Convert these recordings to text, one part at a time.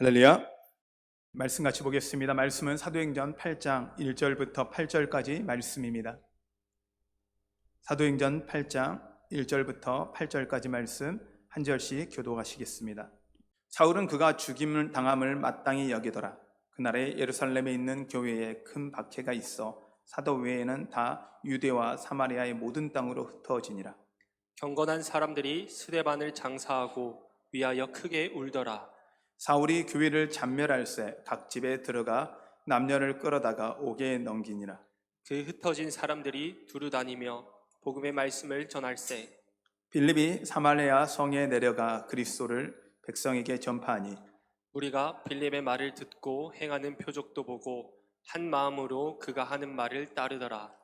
할렐루야. 말씀 같이 보겠습니다. 말씀은 사도행전 8장 1절부터 8절까지 말씀입니다. 사도행전 8장 1절부터 8절까지 말씀 한 절씩 교독하시겠습니다. 사울은 그가 죽임을 당함을 마땅히 여기더라. 그날에 예루살렘에 있는 교회에 큰 박해가 있어 사도 외에는 다 유대와 사마리아의 모든 땅으로 흩어지니라. 경건한 사람들이 스데반을 장사하고 위하여 크게 울더라. 사울이 교회를 잔멸할새 각 집에 들어가 남녀를 끌어다가 옥에 넘기니라. 그 흩어진 사람들이 두루 다니며 복음의 말씀을 전할세. 빌립이 사마리아 성에 내려가 그리스도를 백성에게 전파하니 우리가 빌립의 말을 듣고 행하는 표적도 보고 한 마음으로 그가 하는 말을 따르더라.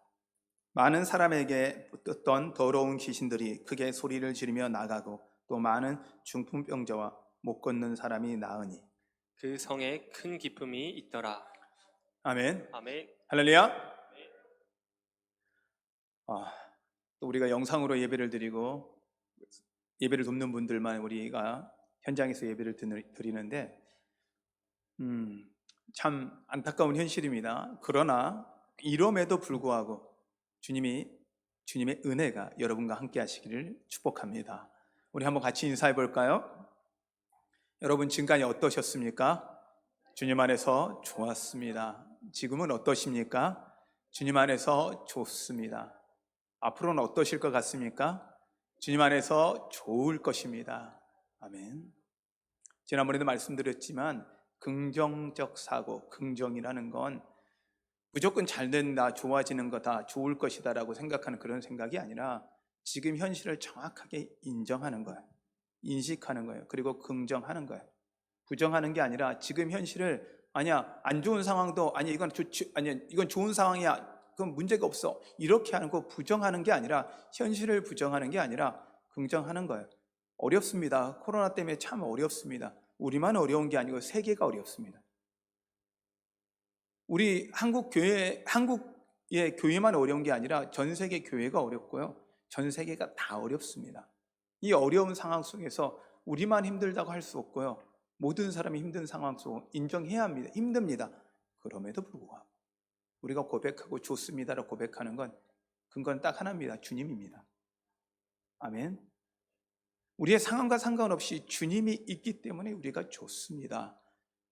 많은 사람에게 떴던 더러운 귀신들이 크게 소리를 지르며 나가고 또 많은 중풍병자와 못 걷는 사람이 나으니 그 성에 큰 기쁨이 있더라. 아멘. 아멘. 할렐루야. 또 우리가 영상으로 예배를 드리고 예배를 돕는 분들만 우리가 현장에서 예배를 드리는데 참 안타까운 현실입니다. 그러나 이럼에도 불구하고 주님의 은혜가 여러분과 함께 하시기를 축복합니다. 우리 한번 같이 인사해 볼까요? 여러분 지금까지 어떠셨습니까? 주님 안에서 좋았습니다. 지금은 어떠십니까? 주님 안에서 좋습니다. 앞으로는 어떠실 것 같습니까? 주님 안에서 좋을 것입니다. 아멘. 지난번에도 말씀드렸지만 긍정적 사고, 긍정이라는 건 무조건 잘 된다, 좋아지는 거다, 좋을 것이다 라고 생각하는 그런 생각이 아니라 지금 현실을 정확하게 인정하는 거예요. 인식하는 거예요. 그리고 긍정하는 거예요. 부정하는 게 아니라 지금 현실을 아니야, 안 좋은 상황도 아니 이건 이건 좋은 상황이야. 그건 문제가 없어. 이렇게 하는 거 부정하는 게 아니라 현실을 부정하는 게 아니라 긍정하는 거예요. 어렵습니다. 코로나 때문에 참 어렵습니다. 우리만 어려운 게 아니고 세계가 어렵습니다. 우리 한국의 교회만 어려운 게 아니라 전 세계 교회가 어렵고요. 전 세계가 다 어렵습니다. 이 어려운 상황 속에서 우리만 힘들다고 할 수 없고요. 모든 사람이 힘든 상황 속 인정해야 합니다. 힘듭니다. 그럼에도 불구하고 우리가 고백하고 좋습니다라고 고백하는 건 근거는 딱 하나입니다. 주님입니다. 아멘. 우리의 상황과 상관없이 주님이 있기 때문에 우리가 좋습니다.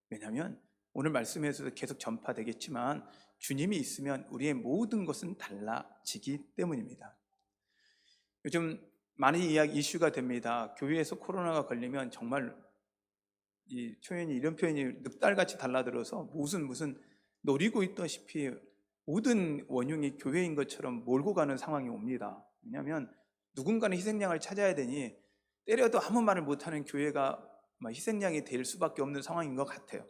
왜냐하면 오늘 말씀에서도 계속 전파되겠지만 주님이 있으면 우리의 모든 것은 달라지기 때문입니다. 요즘 많이 이슈가 됩니다. 교회에서 코로나가 걸리면 정말 이 표현이 이런 표현이 늑달같이 달라들어서 무슨 노리고 있다시피 모든 원흉이 교회인 것처럼 몰고 가는 상황이 옵니다. 왜냐하면 누군가는 희생양을 찾아야 되니 때려도 아무 말을 못하는 교회가 희생양이 될 수밖에 없는 상황인 것 같아요.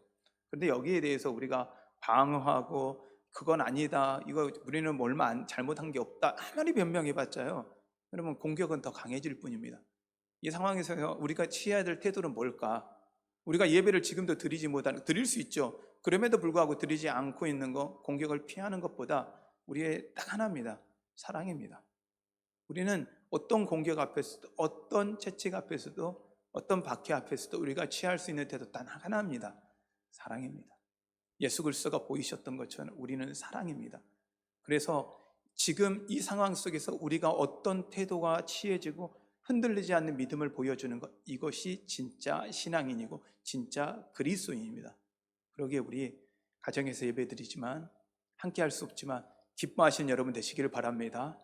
그런데 여기에 대해서 우리가 방어하고 그건 아니다, 이거 우리는 얼마 잘못한 게 없다 아무리 변명해봤자요, 여러분 공격은 더 강해질 뿐입니다. 이 상황에서 우리가 취해야 될 태도는 뭘까? 우리가 예배를 지금도 드릴 수 있죠. 그럼에도 불구하고 드리지 않고 있는 거, 공격을 피하는 것보다 우리의 딱 하나입니다. 사랑입니다. 우리는 어떤 공격 앞에서도, 어떤 채찍 앞에서도, 어떤 박해 앞에서도 우리가 취할 수 있는 태도 단 하나입니다. 사랑입니다. 예수 그리스도가 보이셨던 것처럼 우리는 사랑입니다. 그래서 지금 이 상황 속에서 우리가 어떤 태도가 취해지고 흔들리지 않는 믿음을 보여주는 것, 이것이 진짜 신앙인이고 진짜 그리스도인입니다. 그러기에 우리 가정에서 예배드리지만 함께 할 수 없지만 기뻐하시는 여러분 되시기를 바랍니다.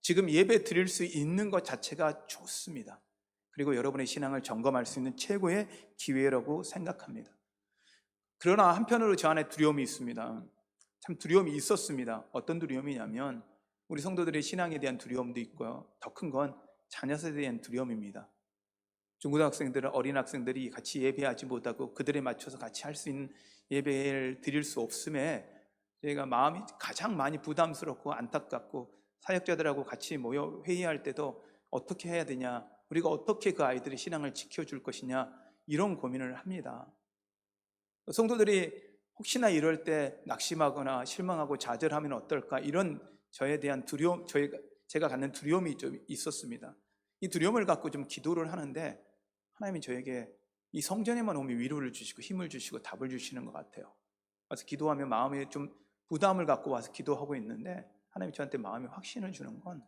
지금 예배 드릴 수 있는 것 자체가 좋습니다. 그리고 여러분의 신앙을 점검할 수 있는 최고의 기회라고 생각합니다. 그러나 한편으로 저 안에 두려움이 있습니다. 참 두려움이 있었습니다. 어떤 두려움이냐면 우리 성도들의 신앙에 대한 두려움도 있고요. 더 큰 건 자녀에 대한 두려움입니다. 중고등학생들은 어린 학생들이 같이 예배하지 못하고 그들에 맞춰서 같이 할 수 있는 예배를 드릴 수 없음에 저희가 마음이 가장 많이 부담스럽고 안타깝고 사역자들하고 같이 모여 회의할 때도 어떻게 해야 되냐, 우리가 어떻게 그 아이들의 신앙을 지켜줄 것이냐, 이런 고민을 합니다. 성도들이 혹시나 이럴 때 낙심하거나 실망하고 좌절하면 어떨까, 이런 저에 대한 두려움, 제가 갖는 두려움이 좀 있었습니다. 이 두려움을 갖고 좀 기도를 하는데 하나님이 저에게 이 성전에만 오면 위로를 주시고 힘을 주시고 답을 주시는 것 같아요. 와서 기도하면 마음에 좀 부담을 갖고 와서 기도하고 있는데 하나님이 저한테 마음에 확신을 주는 건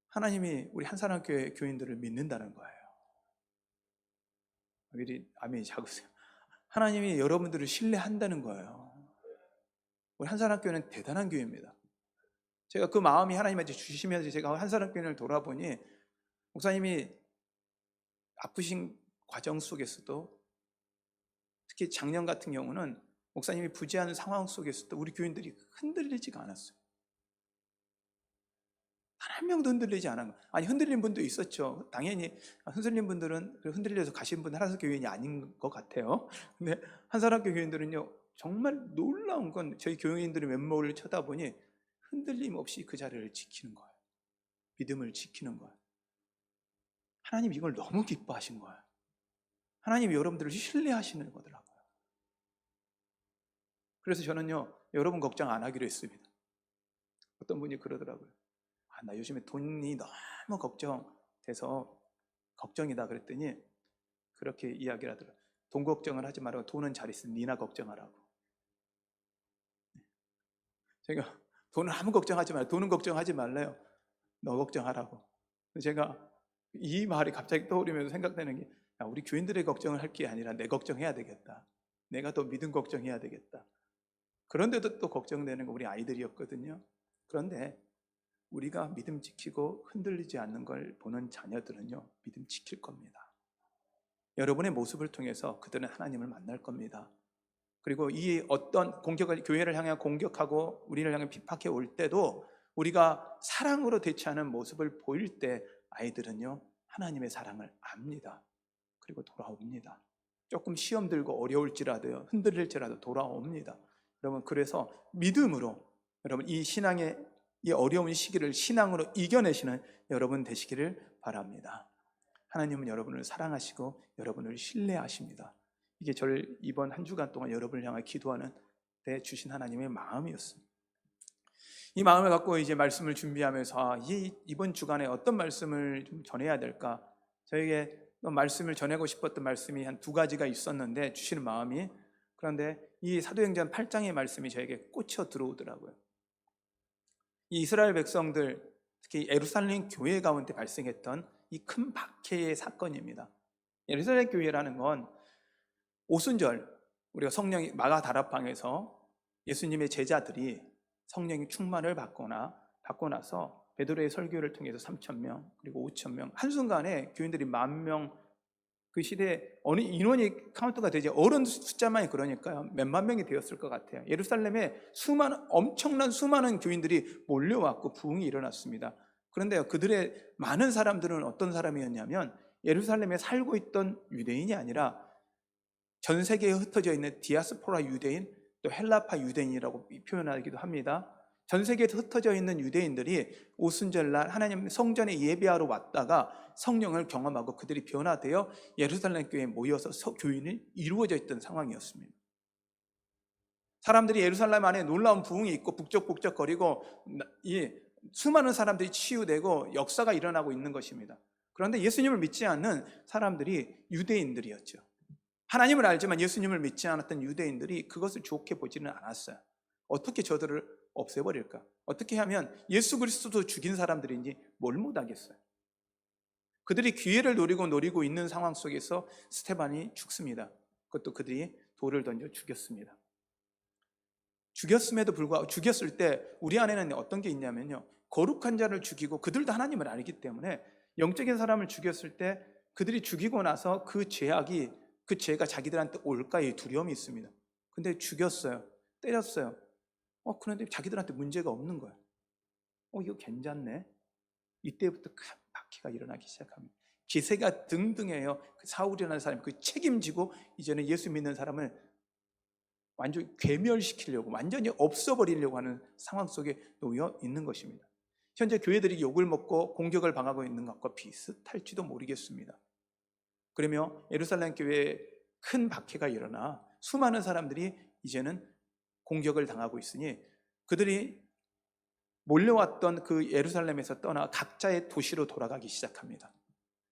하나님이 우리 한사람교회 교인들을 믿는다는 거예요. 미리 아멘이 작으세요. 하나님이 여러분들을 신뢰한다는 거예요. 우리 한사람교회는 대단한 교회입니다. 제가 그 마음이 하나님한테 주시면서 제가 한사람교회를 돌아보니 목사님이 아프신 과정 속에서도 특히 작년 같은 경우는 목사님이 부재하는 상황 속에서도 우리 교인들이 흔들리지가 않았어요. 단 한 명도 흔들리지 않은 거예요. 아니 흔들린 분도 있었죠. 당연히 흔들린 분들은 흔들려서 가신 분은 한사람 교인이 아닌 것 같아요. 근데 한사람 교인들은요 정말 놀라운 건 저희 교인들의 면모를 쳐다보니 흔들림 없이 그 자리를 지키는 거예요. 믿음을 지키는 거예요. 하나님이 이걸 너무 기뻐하신 거예요. 하나님이 여러분들을 신뢰하시는 거더라고요. 그래서 저는요 여러분 걱정 안 하기로 했습니다. 어떤 분이 그러더라고요. 나 요즘에 돈이 너무 걱정돼서 걱정이다 그랬더니 그렇게 이야기를 하더라고요. 돈 걱정을 하지 말고 돈은 잘 있으면 니나 걱정하라고. 제가 돈은 아무 걱정하지 말고 돈은 걱정하지 말래요. 너 걱정하라고. 제가 이 말이 갑자기 떠오르면서 생각되는 게 우리 교인들의 걱정을 할 게 아니라 내 걱정해야 되겠다. 내가 더 믿음 걱정해야 되겠다. 그런데도 또 걱정되는 거 우리 아이들이었거든요. 그런데 우리가 믿음 지키고 흔들리지 않는 걸 보는 자녀들은요 믿음 지킬 겁니다. 여러분의 모습을 통해서 그들은 하나님을 만날 겁니다. 그리고 이 어떤 공격을 교회를 향해 공격하고 우리를 향해 비판해 올 때도 우리가 사랑으로 대처하는 모습을 보일 때 아이들은요 하나님의 사랑을 압니다. 그리고 돌아옵니다. 조금 시험 들고 어려울지라도요 흔들릴지라도 돌아옵니다. 여러분 그래서 믿음으로 여러분 이 신앙의 이 어려운 시기를 신앙으로 이겨내시는 여러분 되시기를 바랍니다. 하나님은 여러분을 사랑하시고 여러분을 신뢰하십니다. 이게 저를 이번 한 주간 동안 여러분을 향해 기도하는 데 주신 하나님의 마음이었습니다. 이 마음을 갖고 이제 말씀을 준비하면서 이번 주간에 어떤 말씀을 좀 전해야 될까? 저에게 말씀을 전하고 싶었던 말씀이 한 두 가지가 있었는데 주시는 마음이 그런데 이 사도행전 8장의 말씀이 저에게 꽂혀 들어오더라고요. 이 이스라엘 백성들 특히 예루살렘 교회 가운데 발생했던 이 큰 박해의 사건입니다. 예루살렘 교회라는 건 오순절 우리가 성령이 마가다락방에서 예수님의 제자들이 성령의 충만을 받고 나서 베드로의 설교를 통해서 3,000명 그리고 5,000명 한순간에 교인들이 10,000명 그 시대에 어느 인원이 카운트가 되지 어른 숫자만이 그러니까요 몇만 명이 되었을 것 같아요. 예루살렘에 엄청난 수많은 교인들이 몰려왔고 부흥이 일어났습니다. 그런데 그들의 많은 사람들은 어떤 사람이었냐면 예루살렘에 살고 있던 유대인이 아니라 전 세계에 흩어져 있는 디아스포라 유대인 또 헬라파 유대인이라고 표현하기도 합니다. 전 세계에 흩어져 있는 유대인들이 오순절날 하나님 성전에 예배하러 왔다가 성령을 경험하고 그들이 변화되어 예루살렘 교회에 모여서 교인이 이루어져 있던 상황이었습니다. 사람들이 예루살렘 안에 놀라운 부흥이 있고 북적북적거리고 이 수많은 사람들이 치유되고 역사가 일어나고 있는 것입니다. 그런데 예수님을 믿지 않는 사람들이 유대인들이었죠. 하나님을 알지만 예수님을 믿지 않았던 유대인들이 그것을 좋게 보지는 않았어요. 어떻게 저들을 없애버릴까? 어떻게 하면 예수 그리스도 죽인 사람들인지 뭘 못하겠어요. 그들이 기회를 노리고 있는 상황 속에서 스테반이 죽습니다. 그것도 그들이 돌을 던져 죽였습니다. 죽였음에도 불구하고 죽였을 때 우리 안에는 어떤 게 있냐면요 거룩한 자를 죽이고 그들도 하나님을 알기 때문에 영적인 사람을 죽였을 때 그들이 죽이고 나서 그 죄가 자기들한테 올까의 두려움이 있습니다. 근데 죽였어요. 때렸어요. 그런데 자기들한테 문제가 없는 거예요. 이거 괜찮네. 이때부터 큰 박해가 일어나기 시작합니다. 기세가 등등해요. 그 사울이라는 사람이 그 책임지고 이제는 예수 믿는 사람을 완전히 괴멸시키려고 완전히 없어버리려고 하는 상황 속에 놓여 있는 것입니다. 현재 교회들이 욕을 먹고 공격을 당하고 있는 것과 비슷할지도 모르겠습니다. 그러며 예루살렘 교회에 큰 박해가 일어나 수많은 사람들이 이제는 공격을 당하고 있으니 그들이 몰려왔던 그 예루살렘에서 떠나 각자의 도시로 돌아가기 시작합니다.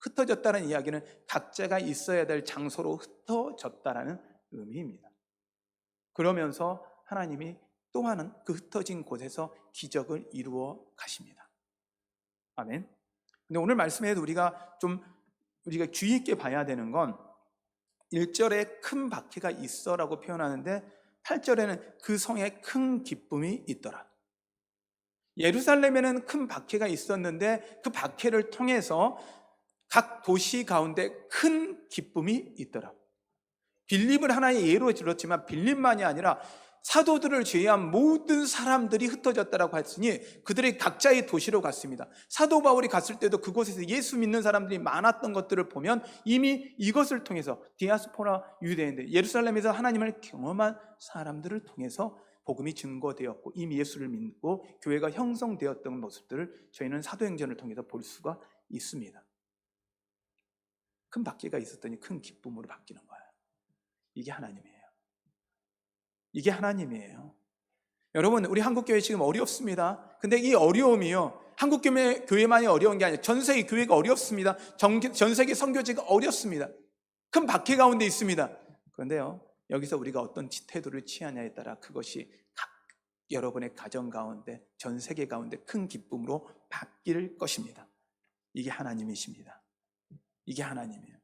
흩어졌다는 이야기는 각자가 있어야 될 장소로 흩어졌다라는 의미입니다. 그러면서 하나님이 또한 그 흩어진 곳에서 기적을 이루어 가십니다. 아멘. 근데 오늘 말씀에도 우리가 주의 있게 봐야 되는 건 1절에 큰 박해가 있어라고 표현하는데 8절에는 그 성에 큰 기쁨이 있더라. 예루살렘에는 큰 박해가 있었는데 그 박해를 통해서 각 도시 가운데 큰 기쁨이 있더라. 빌립을 하나의 예로 들었지만 빌립만이 아니라 사도들을 제외한 모든 사람들이 흩어졌다라고 했으니 그들이 각자의 도시로 갔습니다. 사도 바울이 갔을 때도 그곳에서 예수 믿는 사람들이 많았던 것들을 보면 이미 이것을 통해서 디아스포라 유대인들, 예루살렘에서 하나님을 경험한 사람들을 통해서 복음이 증거되었고 이미 예수를 믿고 교회가 형성되었던 모습들을 저희는 사도행전을 통해서 볼 수가 있습니다. 큰 박해가 있었더니 큰 기쁨으로 바뀌는 거예요. 이게 하나님이에요. 이게 하나님이에요. 여러분, 우리 한국교회 지금 어렵습니다. 근데 이 어려움이요, 한국교회만이 어려운 게 아니라 전 세계 교회가 어렵습니다. 전 세계 선교지가 어렵습니다. 큰 박해 가운데 있습니다. 그런데요, 여기서 우리가 어떤 태도를 취하냐에 따라 그것이 각 여러분의 가정 가운데, 전 세계 가운데 큰 기쁨으로 바뀔 것입니다. 이게 하나님이십니다. 이게 하나님이에요.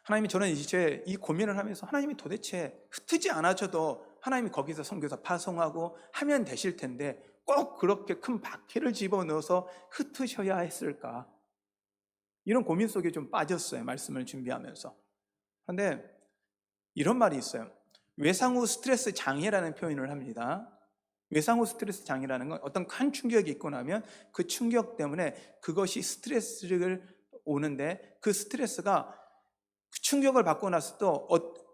하나님이, 저는 이제 이 고민을 하면서 하나님이 도대체 흩지 않아져도 하나님이 거기서 선교사 파송하고 하면 되실 텐데 꼭 그렇게 큰 박해를 집어넣어서 흩으셔야 했을까? 이런 고민 속에 좀 빠졌어요. 말씀을 준비하면서. 그런데 이런 말이 있어요. 외상 후 스트레스 장애라는 표현을 합니다. 외상 후 스트레스 장애라는 건 어떤 큰 충격이 있고 나면 그 충격 때문에 그것이 스트레스를 오는데 그 스트레스가 충격을 받고 나서 또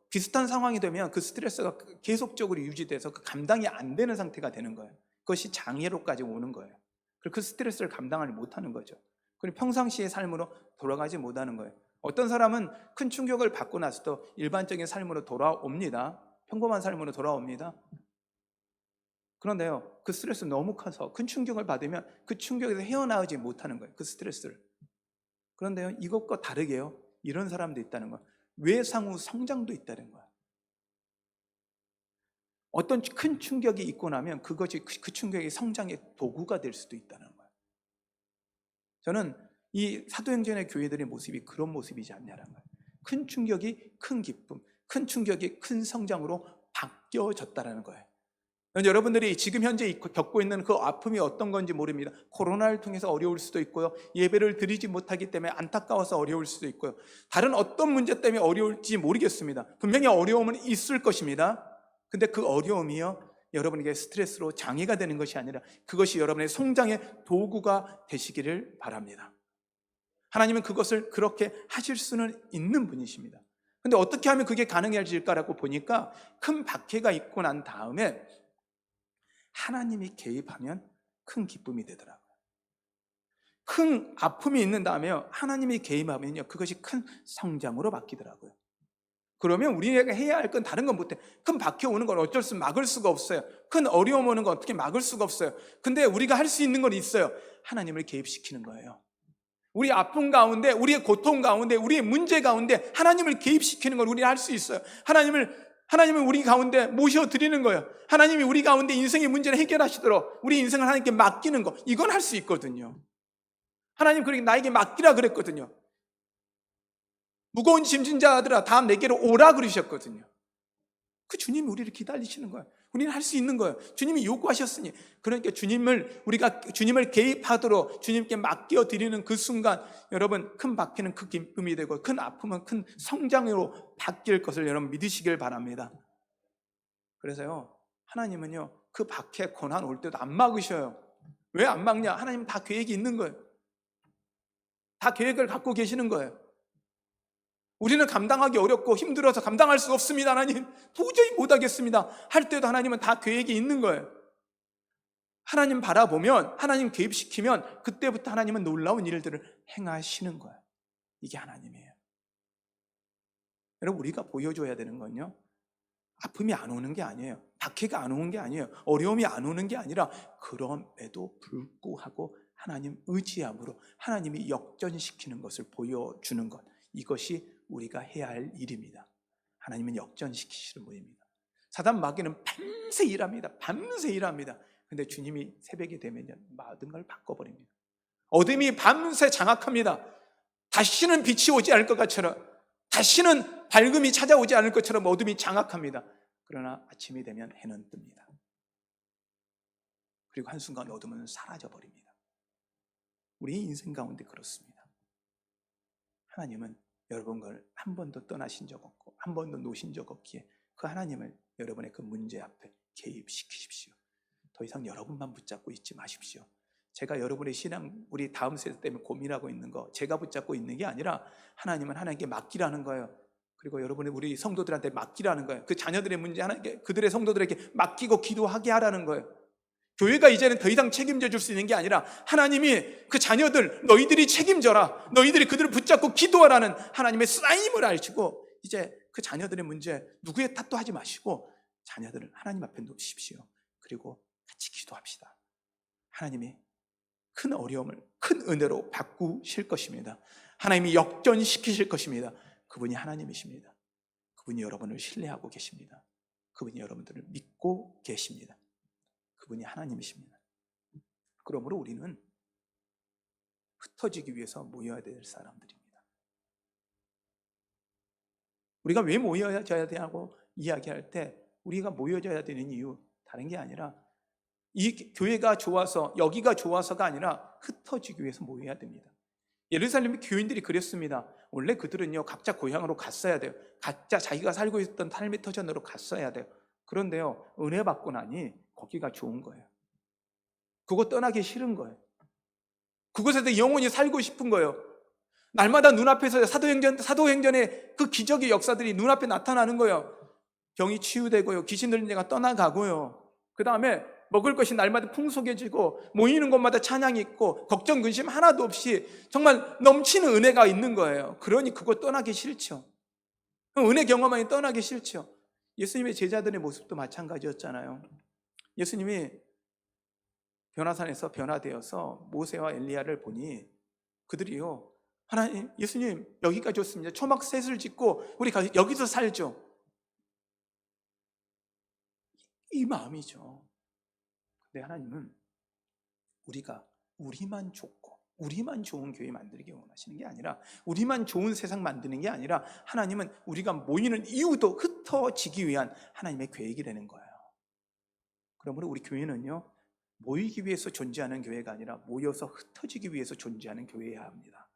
비슷한 상황이 되면 그 스트레스가 계속적으로 유지돼서 그 감당이 안 되는 상태가 되는 거예요. 그것이 장애로까지 오는 거예요. 그리고 그 스트레스를 감당하지 못하는 거죠. 그리고 평상시의 삶으로 돌아가지 못하는 거예요. 어떤 사람은 큰 충격을 받고 나서도 일반적인 삶으로 돌아옵니다. 평범한 삶으로 돌아옵니다. 그런데요, 그 스트레스 너무 커서 큰 충격을 받으면 그 충격에서 헤어나오지 못하는 거예요. 그 스트레스를. 그런데요, 이것과 다르게요, 이런 사람도 있다는 거예요. 외상 후 성장도 있다는 거예요. 어떤 큰 충격이 있고 나면 그것이 그 충격이 성장의 도구가 될 수도 있다는 거예요. 저는 이 사도행전의 교회들의 모습이 그런 모습이지 않냐는 거예요. 큰 충격이 큰 기쁨, 큰 충격이 큰 성장으로 바뀌어졌다는 거예요. 여러분들이 지금 현재 겪고 있는 그 아픔이 어떤 건지 모릅니다. 코로나를 통해서 어려울 수도 있고요, 예배를 드리지 못하기 때문에 안타까워서 어려울 수도 있고요, 다른 어떤 문제 때문에 어려울지 모르겠습니다. 분명히 어려움은 있을 것입니다. 근데 그 어려움이요, 여러분에게 스트레스로 장애가 되는 것이 아니라 그것이 여러분의 성장의 도구가 되시기를 바랍니다. 하나님은 그것을 그렇게 하실 수는 있는 분이십니다. 근데 어떻게 하면 그게 가능해질까라고 보니까 큰 박해가 있고 난 다음에 하나님이 개입하면 큰 기쁨이 되더라고요. 큰 아픔이 있는 다음에요, 하나님이 개입하면요, 그것이 큰 성장으로 바뀌더라고요. 그러면 우리가 해야 할 건 다른 건 못해. 큰 박해 오는 건 어쩔 수 막을 수가 없어요. 큰 어려움 오는 건 어떻게 막을 수가 없어요. 근데 우리가 할 수 있는 건 있어요. 하나님을 개입시키는 거예요. 우리 아픔 가운데, 우리의 고통 가운데, 우리의 문제 가운데 하나님을 개입시키는 걸 우리가 할 수 있어요. 하나님을 우리 가운데 모셔드리는 거예요. 하나님이 우리 가운데 인생의 문제를 해결하시도록 우리 인생을 하나님께 맡기는 거, 이건 할 수 있거든요. 하나님 그렇게 나에게 맡기라 그랬거든요. 무거운 짐진 자들아 다 내게로 오라 그러셨거든요. 그 주님이 우리를 기다리시는 거예요. 우리는 할 수 있는 거예요. 주님이 요구하셨으니. 그러니까 우리가 주님을 개입하도록 주님께 맡겨드리는 그 순간, 여러분, 큰 박해는 큰 기쁨이 되고 큰 아픔은 큰 성장으로 바뀔 것을 여러분 믿으시길 바랍니다. 그래서요, 하나님은요, 그 박해 고난 올 때도 안 막으셔요. 왜 안 막냐? 하나님은 다 계획이 있는 거예요. 다 계획을 갖고 계시는 거예요. 우리는 감당하기 어렵고 힘들어서 감당할 수 없습니다. 하나님, 도저히 못하겠습니다 할 때도 하나님은 다 계획이 있는 거예요. 하나님 바라보면, 하나님 개입시키면 그때부터 하나님은 놀라운 일들을 행하시는 거예요. 이게 하나님이에요. 여러분, 우리가 보여줘야 되는 건요, 아픔이 안 오는 게 아니에요. 박해가 안 오는 게 아니에요. 어려움이 안 오는 게 아니라 그럼에도 불구하고 하나님 의지함으로 하나님이 역전시키는 것을 보여주는 것, 이것이 우리가 해야 할 일입니다. 하나님은 역전시키시는 분입니다. 사단 마귀는 밤새 일합니다. 밤새 일합니다. 근데 주님이 새벽이 되면 모든 걸 바꿔버립니다. 어둠이 밤새 장악합니다. 다시는 빛이 오지 않을 것 같처럼, 다시는 밝음이 찾아오지 않을 것처럼 어둠이 장악합니다. 그러나 아침이 되면 해는 뜹니다. 그리고 한순간 어둠은 사라져버립니다. 우리 인생 가운데 그렇습니다. 하나님은 여러분 걸 한 번도 떠나신 적 없고 한 번도 놓으신 적 없기에 그 하나님을 여러분의 그 문제 앞에 개입시키십시오. 더 이상 여러분만 붙잡고 있지 마십시오. 제가 여러분의 신앙, 우리 다음 세대 때문에 고민하고 있는 거 제가 붙잡고 있는 게 아니라 하나님은 하나님께 맡기라는 거예요. 그리고 여러분의 우리 성도들한테 맡기라는 거예요. 그 자녀들의 문제 하나님께, 그들의 성도들에게 맡기고 기도하게 하라는 거예요. 교회가 이제는 더 이상 책임져 줄 수 있는 게 아니라 하나님이 그 자녀들 너희들이 책임져라, 너희들이 그들을 붙잡고 기도하라는 하나님의 쓰임을 알시고 이제 그 자녀들의 문제 누구의 탓도 하지 마시고 자녀들을 하나님 앞에 놓으십시오. 그리고 같이 기도합시다. 하나님이 큰 어려움을 큰 은혜로 바꾸실 것입니다. 하나님이 역전시키실 것입니다. 그분이 하나님이십니다. 그분이 여러분을 신뢰하고 계십니다. 그분이 여러분들을 믿고 계십니다. 그분이 하나님이십니다. 그러므로 우리는 흩어지기 위해서 모여야 될 사람들입니다. 우리가 왜 모여져야 되냐고 이야기할 때 우리가 모여져야 되는 이유 다른 게 아니라 이 교회가 좋아서 여기가 좋아서가 아니라 흩어지기 위해서 모여야 됩니다. 예루살렘의 교인들이 그랬습니다. 원래 그들은요 각자 고향으로 갔어야 돼요. 각자 자기가 살고 있었던 삶의 터전으로 갔어야 돼요. 그런데요 은혜 받고 나니 거기가 좋은 거예요. 그곳 떠나기 싫은 거예요. 그곳에서 영원히 살고 싶은 거예요. 날마다 눈앞에서 사도행전의 그 기적의 역사들이 눈앞에 나타나는 거예요. 병이 치유되고요, 귀신 들린 자가 떠나가고요, 그 다음에 먹을 것이 날마다 풍성해지고 모이는 곳마다 찬양이 있고 걱정 근심 하나도 없이 정말 넘치는 은혜가 있는 거예요. 그러니 그거 떠나기 싫죠. 은혜 경험하니 떠나기 싫죠. 예수님의 제자들의 모습도 마찬가지였잖아요. 예수님이 변화산에서 변화되어서 모세와 엘리야를 보니 그들이요 하나님, 예수님 여기까지 왔습니다. 초막셋을 짓고 우리 여기서 살죠. 이 마음이죠. 근데 하나님은 우리만 좋고 우리만 좋은 교회 만들기 원하시는 게 아니라, 우리만 좋은 세상 만드는 게 아니라 하나님은 우리가 모이는 이유도 흩어지기 위한 하나님의 계획이라는 거예요. 그러므로 우리 교회는요 모이기 위해서 존재하는 교회가 아니라 모여서 흩어지기 위해서 존재하는 교회여야 합니다.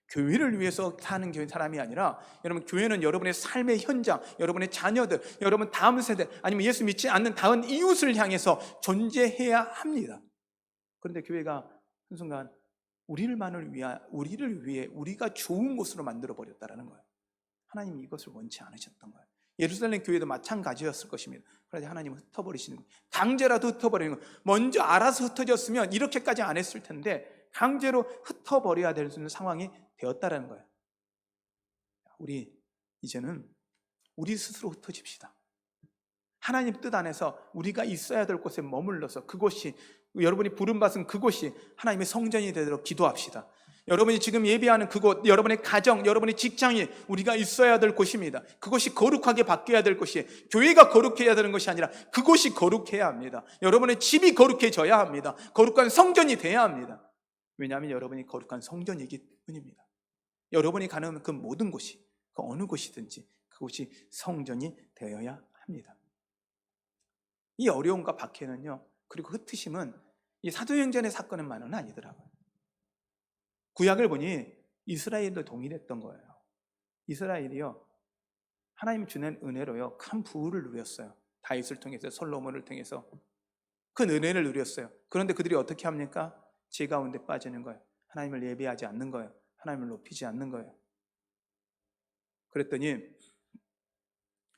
교회를 위해서 사는 사람이 아니라, 여러분 교회는 여러분의 삶의 현장, 여러분의 자녀들, 여러분 다음 세대, 아니면 예수 믿지 않는 다른 이웃을 향해서 존재해야 합니다. 그런데 교회가 한순간 우리를 위해 우리가 좋은 곳으로 만들어 버렸다는 거예요. 하나님이 이것을 원치 않으셨던 거예요. 예루살렘 교회도 마찬가지였을 것입니다. 그런데 하나님은 흩어버리시는 거예요. 강제라도 흩어버리는 거예요. 먼저 알아서 흩어졌으면 이렇게까지 안 했을 텐데 강제로 흩어버려야 될 수 있는 상황이 되었다는 거예요. 우리 이제는 우리 스스로 흩어집시다. 하나님 뜻 안에서 우리가 있어야 될 곳에 머물러서 그곳이, 여러분이 부름받은 그곳이 하나님의 성전이 되도록 기도합시다. 여러분이 지금 예배하는 그곳, 여러분의 가정, 여러분의 직장이 우리가 있어야 될 곳입니다. 그것이 거룩하게 바뀌어야 될 것이에요. 교회가 거룩해야 되는 것이 아니라 그곳이 거룩해야 합니다. 여러분의 집이 거룩해져야 합니다. 거룩한 성전이 돼야 합니다. 왜냐하면 여러분이 거룩한 성전이기 때문입니다. 여러분이 가는 그 모든 곳이, 그 어느 곳이든지 그곳이 성전이 되어야 합니다. 이 어려움과 박해는요, 그리고 흩으심은 이 사도행전의 사건만은 아니더라고요. 구약을 보니 이스라엘도 동일했던 거예요. 이스라엘이요 하나님 주는 은혜로요 큰 부를 누렸어요. 다윗을 통해서, 솔로몬을 통해서 큰 은혜를 누렸어요. 그런데 그들이 어떻게 합니까? 죄 가운데 빠지는 거예요. 하나님을 예배하지 않는 거예요. 하나님을 높이지 않는 거예요. 그랬더니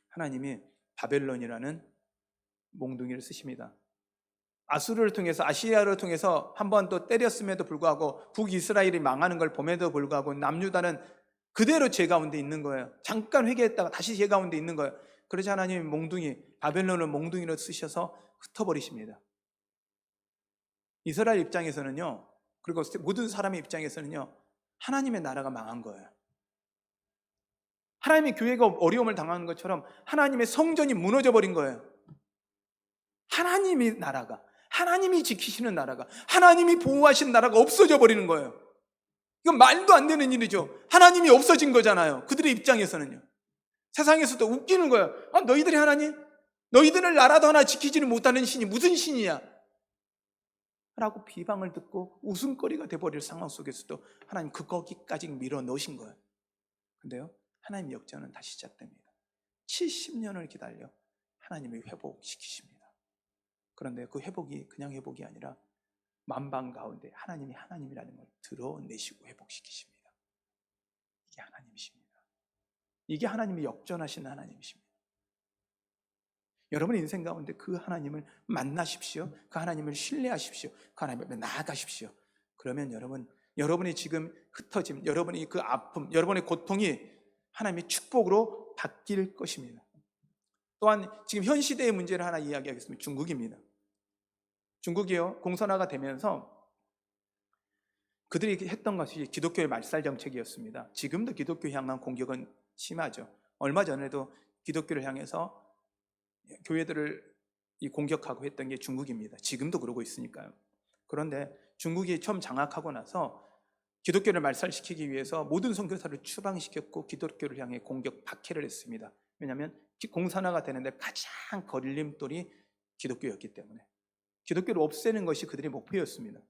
하나님이 바벨론이라는 몽둥이를 쓰십니다. 아수르를 통해서, 아시리아를 통해서 한 번 또 때렸음에도 불구하고 북이스라엘이 망하는 걸 봄에도 불구하고 남유다는 그대로 죄 가운데 있는 거예요. 잠깐 회개했다가 다시 죄 가운데 있는 거예요. 그러자 하나님이 바벨론을 몽둥이로 쓰셔서 흩어버리십니다. 이스라엘 입장에서는요 그리고 모든 사람의 입장에서는요, 하나님의 나라가 망한 거예요. 하나님의 교회가 어려움을 당하는 것처럼 하나님의 성전이 무너져 버린 거예요. 하나님의 나라가, 하나님이 지키시는 나라가, 하나님이 보호하시는 나라가 없어져 버리는 거예요. 이건 말도 안 되는 일이죠. 하나님이 없어진 거잖아요. 그들의 입장에서는요. 세상에서도 웃기는 거예요. 너희들이 하나님? 너희들을 나라도 하나 지키지는 못하는 신이 무슨 신이야? 라고 비방을 듣고 웃음거리가 돼버릴 상황 속에서도 하나님 거기까지 밀어 넣으신 거예요. 근데요, 하나님 역전은 다시 시작됩니다. 70년을 기다려 하나님이 회복시키십니다. 그런데 그 회복이 그냥 회복이 아니라 만방 가운데 하나님이 하나님이라는 걸 드러내시고 회복시키십니다. 이게 하나님이십니다. 이게 하나님이 역전하시는 하나님이십니다. 여러분의 인생 가운데 그 하나님을 만나십시오. 그 하나님을 신뢰하십시오. 그 하나님을 나아가십시오. 그러면 여러분이 지금 흩어짐, 여러분이 그 아픔, 여러분의 고통이 하나님의 축복으로 바뀔 것입니다. 또한 지금 현 시대의 문제를 하나 이야기하겠습니다. 중국입니다. 중국이요, 공산화가 되면서 그들이 했던 것이 기독교의 말살 정책이었습니다. 지금도 기독교 향한 공격은 심하죠. 얼마 전에도 기독교를 향해서 교회들을 공격하고 했던 게 중국입니다. 지금도 그러고 있으니까요. 그런데 중국이 처음 장악하고 나서 기독교를 말살시키기 위해서 모든 선교사를 추방시켰고 기독교를 향해 공격 박해를 했습니다. 왜냐하면 공산화가 되는데 가장 걸림돌이 기독교였기 때문에 기독교를 없애는 것이 그들의 목표였습니다.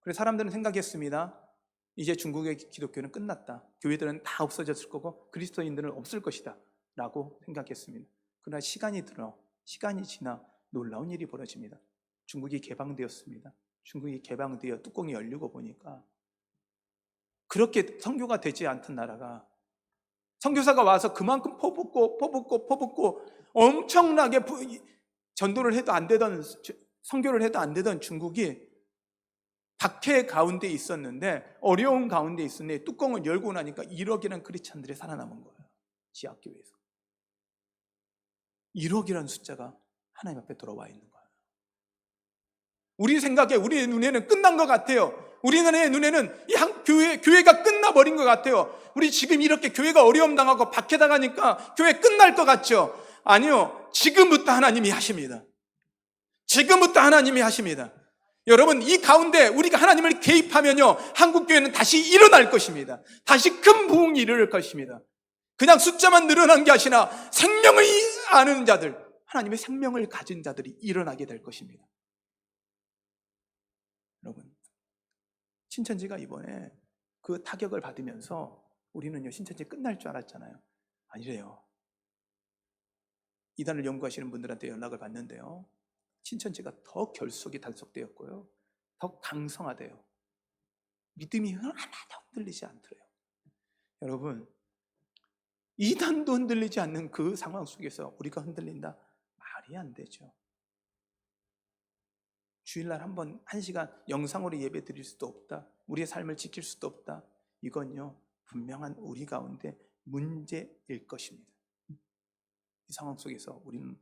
그래서 사람들은 생각했습니다. 이제 중국의 기독교는 끝났다. 교회들은 다 없어졌을 거고 그리스도인들은 없을 것이다 라고 생각했습니다. 그러나 시간이 지나 놀라운 일이 벌어집니다. 중국이 개방되었습니다. 중국이 개방되어 뚜껑이 열리고 보니까 그렇게 선교가 되지 않던 나라가 선교사가 와서 그만큼 퍼붓고 엄청나게 전도를 해도 안 되던, 선교를 해도 안 되던 중국이 박해 가운데 있었는데, 어려운 가운데 있었는데 뚜껑을 열고 나니까 1억이라는 크리스찬들이 살아남은 거예요. 지하교회에서 1억이라는 숫자가 하나님 앞에 돌아와 있는 거예요. 우리 생각에, 우리의 눈에는 끝난 것 같아요. 우리의 눈에는 이 교회가 끝나버린 것 같아요. 우리 지금 이렇게 교회가 어려움 당하고 박해당하니까 교회 끝날 것 같죠? 아니요. 지금부터 하나님이 하십니다. 지금부터 하나님이 하십니다. 여러분, 이 가운데 우리가 하나님을 개입하면요, 한국교회는 다시 일어날 것입니다. 다시 큰 부흥이 이룰 것입니다. 그냥 숫자만 늘어난 게 아니라 생명을 아는 자들, 하나님의 생명을 가진 자들이 일어나게 될 것입니다. 여러분, 신천지가 이번에 그 타격을 받으면서 우리는요, 신천지 끝날 줄 알았잖아요. 아니래요. 이단을 연구하시는 분들한테 연락을 받는데요, 신천지가 더 결속이 단속되었고요, 더 강성화돼요. 믿음이 하나도 흔들리지 않더래요. 여러분, 이단도 흔들리지 않는 그 상황 속에서 우리가 흔들린다? 말이 안 되죠. 주일날 한 시간 영상으로 예배 드릴 수도 없다. 우리의 삶을 지킬 수도 없다. 이건요, 분명한 우리 가운데 문제일 것입니다. 이 상황 속에서 우리는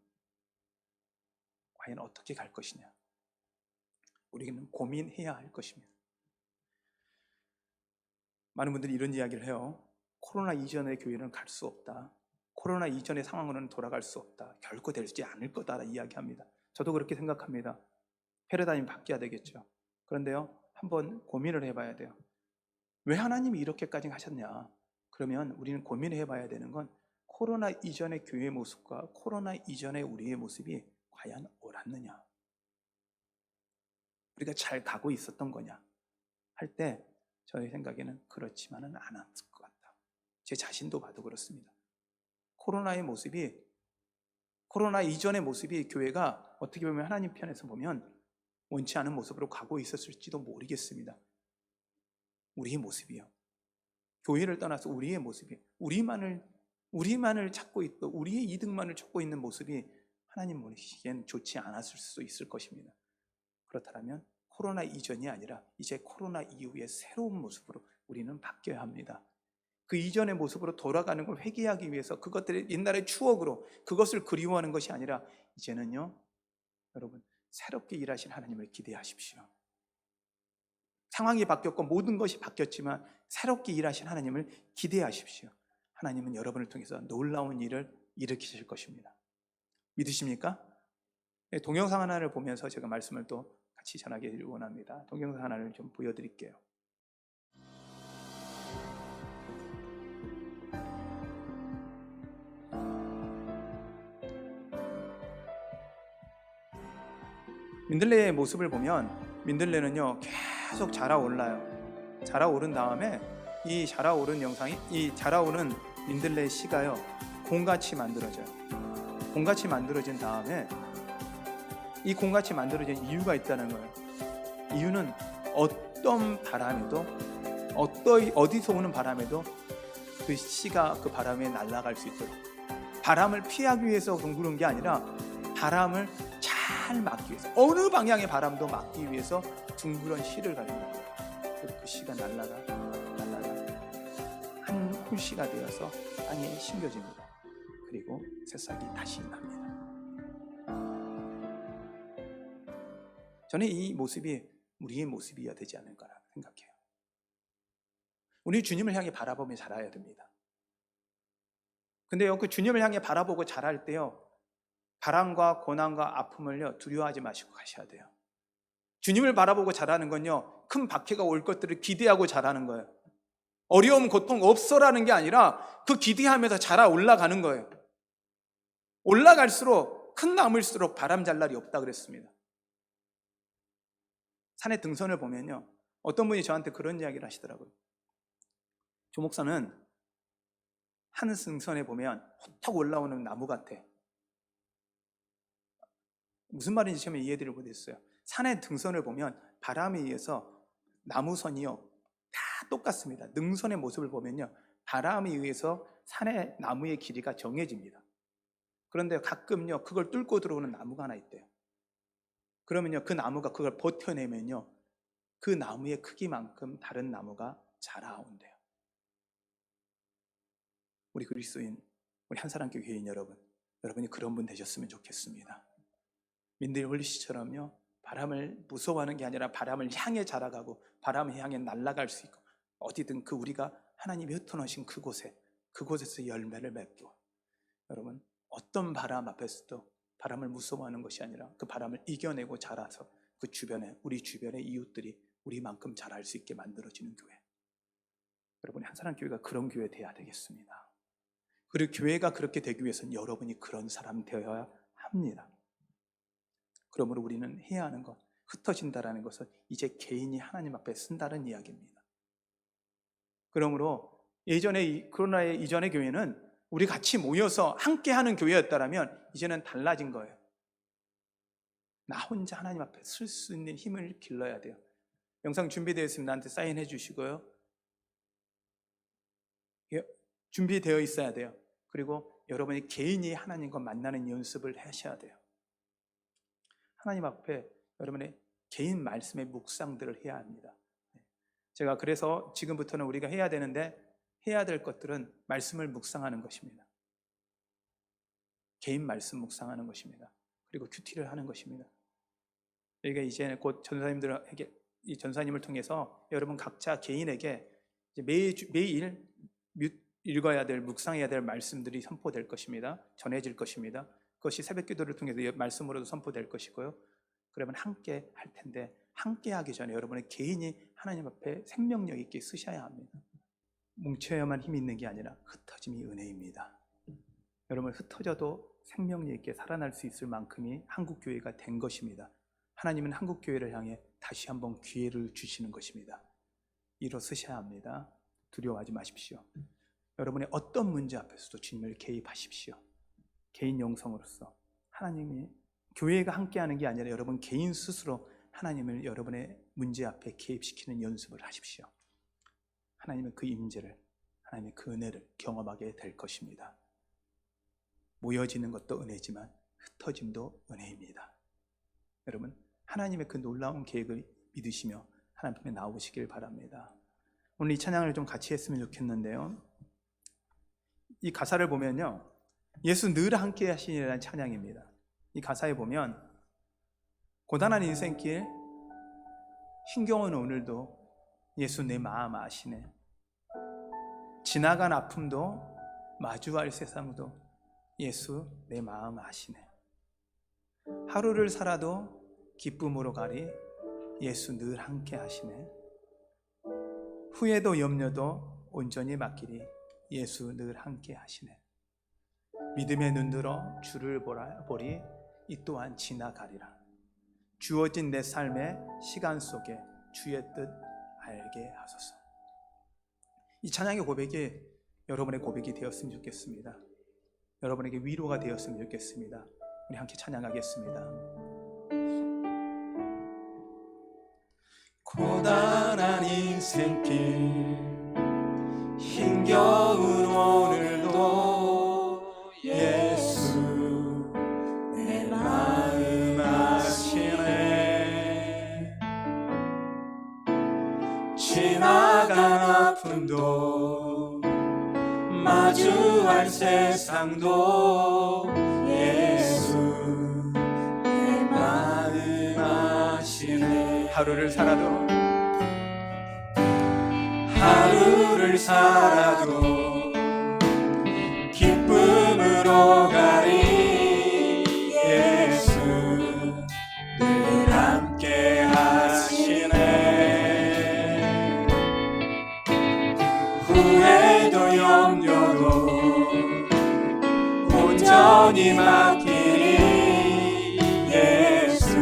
과연 어떻게 갈 것이냐? 우리는 고민해야 할 것입니다. 많은 분들이 이런 이야기를 해요. 코로나 이전의 교회는 갈 수 없다. 코로나 이전의 상황으로는 돌아갈 수 없다. 결코 되지 않을 거다 이야기합니다. 저도 그렇게 생각합니다. 패러다임이 바뀌어야 되겠죠. 그런데요, 한번 고민을 해봐야 돼요. 왜 하나님이 이렇게까지 하셨냐? 그러면 우리는 고민해봐야 되는 건 코로나 이전의 교회의 모습과 코로나 이전의 우리의 모습이 과연 옳았느냐? 우리가 잘 가고 있었던 거냐? 할 때 저의 생각에는 그렇지만은 않았을 것 같다. 제 자신도 봐도 그렇습니다. 코로나 이전의 모습이 교회가 어떻게 보면 하나님 편에서 보면 원치 않은 모습으로 가고 있었을지도 모르겠습니다. 우리의 모습이요. 교회를 떠나서 우리의 모습이, 우리만을 찾고 있고 우리의 이득만을 찾고 있는 모습이 하나님 보시기엔 좋지 않았을 수도 있을 것입니다. 그렇다면 코로나 이전이 아니라 이제 코로나 이후의 새로운 모습으로 우리는 바뀌어야 합니다. 그 이전의 모습으로 돌아가는 걸 회개하기 위해서 그것들의 옛날의 추억으로 그것을 그리워하는 것이 아니라 이제는요, 여러분, 새롭게 일하신 하나님을 기대하십시오. 상황이 바뀌었고 모든 것이 바뀌었지만 새롭게 일하신 하나님을 기대하십시오. 하나님은 여러분을 통해서 놀라운 일을 일으키실 것입니다. 믿으십니까? 동영상 하나를 보면서 제가 말씀을 또 같이 전하기를 원합니다. 동영상 하나를 좀 보여드릴게요. 민들레의 모습을 보면 민들레는요 계속 자라올라요. 자라오른 다음에 이 자라오른 영상이, 이 자라오른 민들레의 씨가요 공같이 만들어져요. 공같이 만들어진 다음에 이 공같이 만들어진 이유가 있다는 거예요. 이유는 어떤 바람에도 어디서 오는 바람에도 그 씨가 그 바람에 날아갈 수 있도록, 바람을 피하기 위해서 그런 게 아니라 바람을 잘 막기 위해서, 어느 방향의 바람도 막기 위해서 둥그런 씨를 가진 거예요. 그리고 그 씨가 날아가 한 홀씨가 되어서 땅에 심겨집니다. 그리고 새싹이 다시 납니다. 저는 이 모습이 우리의 모습이어야 되지 않을까라 생각해요. 우리 주님을 향해 바라보며 자라야 됩니다. 근데요, 그 주님을 향해 바라보고 자랄 때요, 바람과 고난과 아픔을요 두려워하지 마시고 가셔야 돼요. 주님을 바라보고 자라는 건요, 큰 박해가 올 것들을 기대하고 자라는 거예요. 어려움, 고통 없어라는 게 아니라 그 기대하면서 자라 올라가는 거예요. 올라갈수록 큰 나무일수록 바람 잘 날이 없다 그랬습니다. 산의 등선을 보면요, 어떤 분이 저한테 그런 이야기를 하시더라고요. 조 목사는 한 등선에 보면 호떡 올라오는 나무 같아. 무슨 말인지 처음에 이해를 못했어요. 산의 등선을 보면 바람에 의해서 나무선이요 다 똑같습니다. 능선의 모습을 보면요, 바람에 의해서 산의 나무의 길이가 정해집니다. 그런데 가끔요 그걸 뚫고 들어오는 나무가 하나 있대요. 그러면요 그 나무가 그걸 버텨내면요 그 나무의 크기만큼 다른 나무가 자라온대요. 우리 그리스도인, 우리 한사랑교회 교인 여러분이 그런 분 되셨으면 좋겠습니다. 민들레 홀리씨처럼요 바람을 무서워하는 게 아니라 바람을 향해 자라가고 바람을 향해 날아갈 수 있고, 어디든 그 우리가 하나님이 흩어놓으신 그곳에서 열매를 맺고, 여러분 어떤 바람 앞에서도 바람을 무서워하는 것이 아니라 그 바람을 이겨내고 자라서 그 주변에, 우리 주변의 이웃들이 우리만큼 자랄 수 있게 만들어지는 교회, 여러분이 한사랑교회가 그런 교회 되어야 되겠습니다. 그리고 교회가 그렇게 되기 위해서는 여러분이 그런 사람 되어야 합니다. 그러므로 우리는 해야 하는 것, 흩어진다라는 것은 이제 개인이 하나님 앞에 쓴다는 이야기입니다. 그러므로 코로나의 이전의 교회는 우리 같이 모여서 함께하는 교회였다면 이제는 달라진 거예요. 나 혼자 하나님 앞에 쓸 수 있는 힘을 길러야 돼요. 영상 준비되어 있으면 나한테 사인해 주시고요. 준비되어 있어야 돼요. 그리고 여러분이 개인이 하나님과 만나는 연습을 하셔야 돼요. 하나님 앞에 여러분의 개인 말씀의 묵상들을 해야 합니다. 제가 그래서 지금부터는 우리가 해야 되는데, 해야 될 것들은 말씀을 묵상하는 것입니다. 개인 말씀 묵상하는 것입니다. 그리고 큐티를 하는 것입니다. 저희가 이제 곧 전사님들에게, 이 전사님을 통해서 여러분 각자 개인에게 이제 매일 읽어야 될, 묵상해야 될 말씀들이 선포될 것입니다. 전해질 것입니다. 그것이 새벽 기도를 통해서 말씀으로도 선포될 것이고요. 그러면 함께 할 텐데, 함께 하기 전에 여러분의 개인이 하나님 앞에 생명력 있게 쓰셔야 합니다. 뭉쳐야만 힘이 있는 게 아니라 흩어짐이 은혜입니다. 여러분 흩어져도 생명력 있게 살아날 수 있을 만큼이 한국교회가 된 것입니다. 하나님은 한국교회를 향해 다시 한번 기회를 주시는 것입니다. 일어서셔야 합니다. 두려워하지 마십시오. 여러분의 어떤 문제 앞에서도 주님을 개입하십시오. 개인 영성으로서 하나님이, 교회가 함께하는 게 아니라 여러분 개인 스스로 하나님을 여러분의 문제 앞에 개입시키는 연습을 하십시오. 하나님의 그 임재를, 하나님의 그 은혜를 경험하게 될 것입니다. 모여지는 것도 은혜지만 흩어짐도 은혜입니다. 여러분 하나님의 그 놀라운 계획을 믿으시며 하나님 앞에 나오시길 바랍니다. 오늘 이 찬양을 좀 같이 했으면 좋겠는데요, 이 가사를 보면요, 예수 늘 함께 하시니라는 찬양입니다. 이 가사에 보면 고단한 인생길, 힘겨운 오늘도 예수 내 마음 아시네. 지나간 아픔도 마주할 세상도 예수 내 마음 아시네. 하루를 살아도 기쁨으로 가리 예수 늘 함께 하시네. 후회도 염려도 온전히 맡기리 예수 늘 함께 하시네. 믿음의 눈 들어 주를 보리 이 또한 지나가리라. 주어진 내 삶의 시간 속에 주의 뜻 알게 하소서. 이 찬양의 고백이 여러분의 고백이 되었으면 좋겠습니다. 여러분에게 위로가 되었으면 좋겠습니다. 우리 함께 찬양하겠습니다. 고단한 인생길 힘겨운 오늘도 예수 내 마음 아시네. 지나간 아픔도 마주할 세상도 예수 내 마음 아시네. 하루를 살아도 기쁨으로 가리 예수 늘 함께 하시네. 후회도 염려도 온전히 맡기리 예수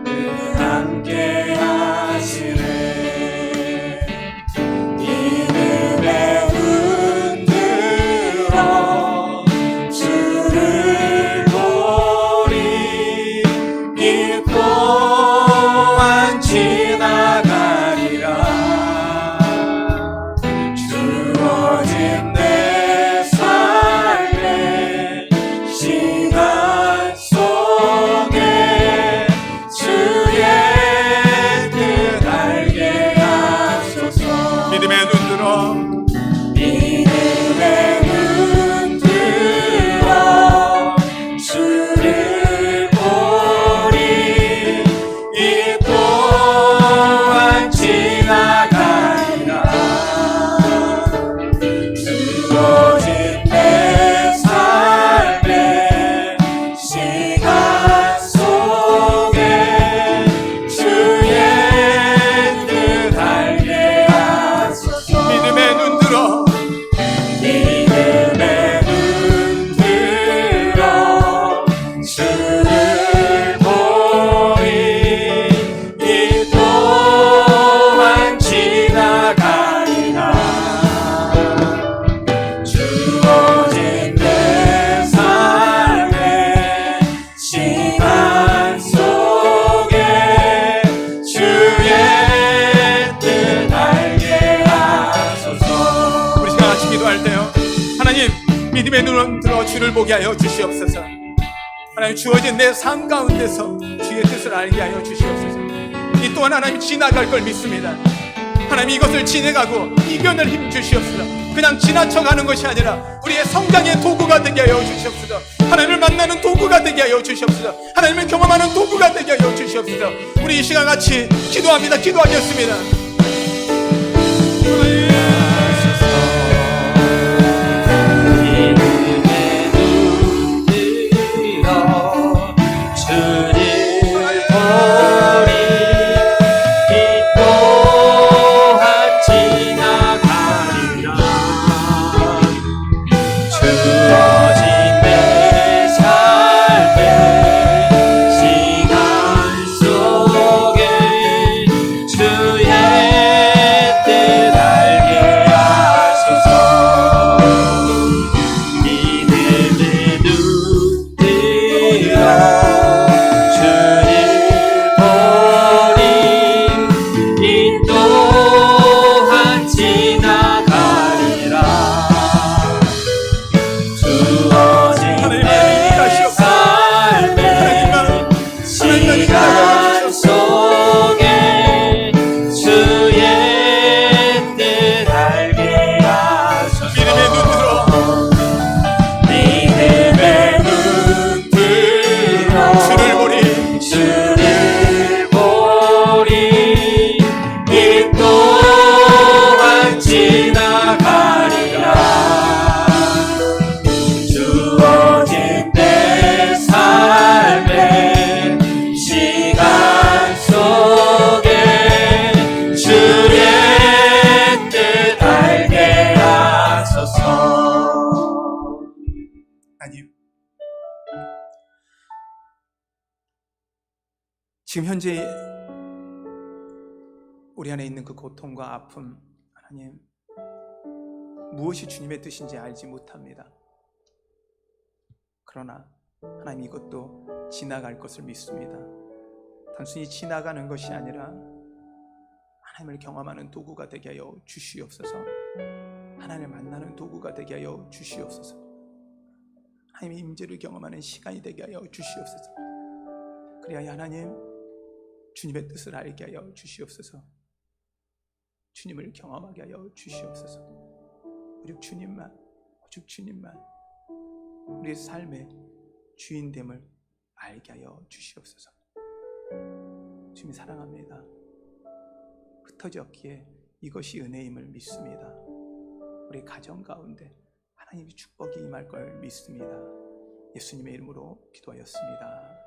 늘 함께 하시네. 믿음의 눈을 들어 주를 보게 하여 주시옵소서. 하나님 주어진 내 삶 가운데서 주의 뜻을 알게 하여 주시옵소서. 이 또한 하나님 지나갈 걸 믿습니다. 하나님 이것을 지내가고 이겨낼 힘 주시옵소서. 그냥 지나쳐가는 것이 아니라 우리의 성장의 도구가 되게 하여 주시옵소서. 하나님을 만나는 도구가 되게 하여 주시옵소서. 하나님을 경험하는 도구가 되게 하여 주시옵소서. 우리 이 시간 같이 기도합니다. 기도하겠습니다. 지금 현재 우리 안에 있는 그 고통과 아픔, 하나님, 무엇이 주님의 뜻인지 알지 못합니다. 그러나 하나님, 이것도 지나갈 것을 믿습니다. 단순히 지나가는 것이 아니라 하나님을 경험하는 도구가 되게 하여 주시옵소서. 하나님을 만나는 도구가 되게 하여 주시옵소서. 하나님의 임재를 경험하는 시간이 되게 하여 주시옵소서. 그래야 하나님, 주님의 뜻을 알게 하여 주시옵소서. 주님을 경험하게 하여 주시옵소서. 오직 주님만, 오직 주님만 우리의 삶의 주인됨을 알게 하여 주시옵소서. 주님 사랑합니다. 흩어졌기에 이것이 은혜임을 믿습니다. 우리 가정 가운데 하나님의 축복이 임할 걸 믿습니다. 예수님의 이름으로 기도하였습니다.